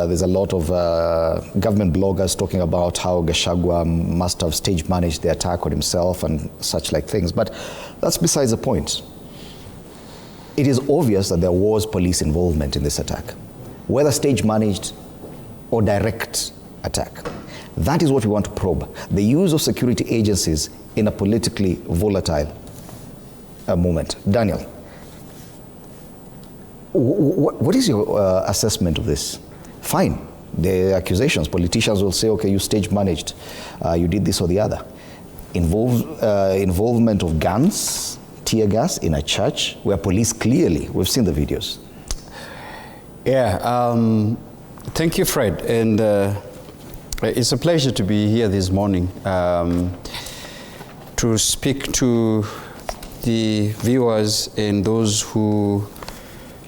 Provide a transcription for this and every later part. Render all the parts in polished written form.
There's a lot of government bloggers talking about how Gachagua must have stage managed the attack on himself and such like things, but that's besides the point. It is obvious that there was police involvement in this attack, whether stage managed or direct attack. That is what we want to probe. The use of security agencies in a politically volatile moment. Daniel, what is your assessment of this? Fine, the accusations, politicians will say, okay, you stage managed, you did this or the other. Involvement of guns, tear gas in a church where police clearly, we've seen the videos. Yeah, thank you, Fred. And it's a pleasure to be here this morning to speak to the viewers and those who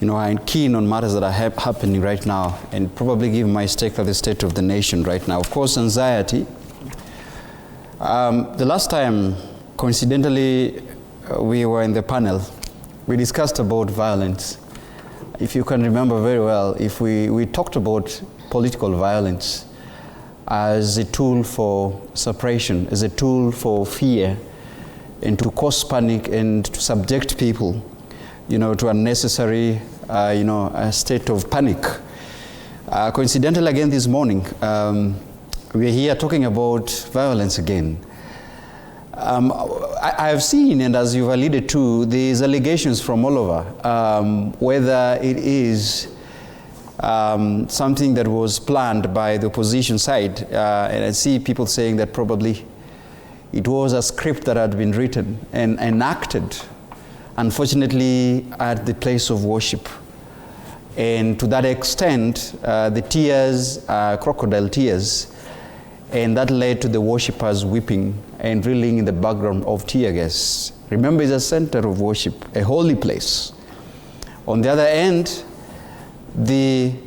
are keen on matters that are happening right now, and probably give my stake of the state of the nation right now. Of course, anxiety. The last time, coincidentally, we were in the panel, we discussed about violence. If you can remember very well, if we talked about political violence as a tool for suppression, as a tool for fear, and to cause panic and to subject people to unnecessary, a state of panic. Coincidentally, again this morning, we're here talking about violence again. I have seen, and as you've alluded to, these allegations from all over, whether it is something that was planned by the opposition side, and I see people saying that probably it was a script that had been written and enacted, unfortunately, at the place of worship. And to that extent, the tears, crocodile tears, and that led to the worshippers weeping and reeling in the background of tear gas. Remember, it's a center of worship, a holy place. On the other end, it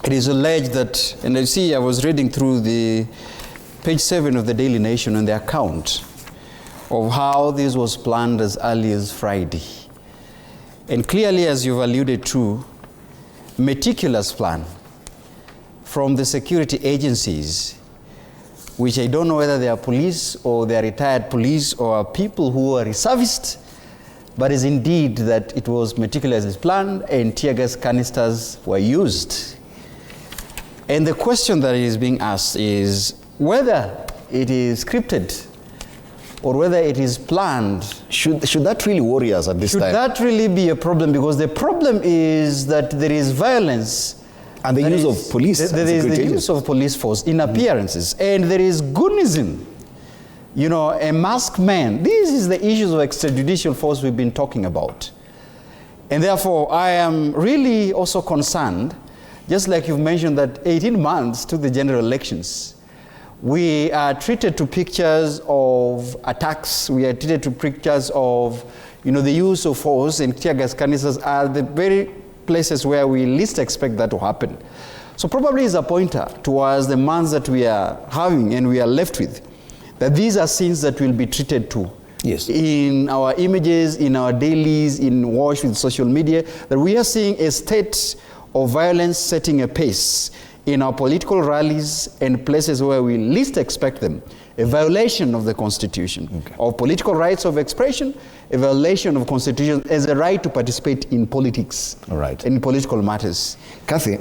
is alleged that, and I see I was reading through the page 7 of the Daily Nation on the account of how this was planned as early as Friday. And clearly, as you've alluded to, meticulous plan from the security agencies, which I don't know whether they are police or they are retired police or are people who are reservists, but it's indeed that it was meticulously planned and tear gas canisters were used. And the question that is being asked is whether it is scripted or whether it is planned. Should that really worry us at this time? Should that really be a problem? Because the problem is that there is violence. And the use of police. There is the use of police force in appearances. And there is goonism. A masked man. This is the issues of extrajudicial force we've been talking about. And therefore, I am really also concerned, just like you've mentioned that 18 months to the general elections, we are treated to pictures of attacks. We are treated to pictures of, the use of force, and tear gas canisters are the very places where we least expect that to happen. So probably is a pointer towards the months that we are having and we are left with, that these are scenes that will be treated to. Yes. In our images, in our dailies, in watch with social media, that we are seeing a state of violence setting a pace in our political rallies and places where we least expect them. A violation of the Constitution, of political rights of expression, a violation of Constitution as a right to participate in politics, in political matters. Kathy,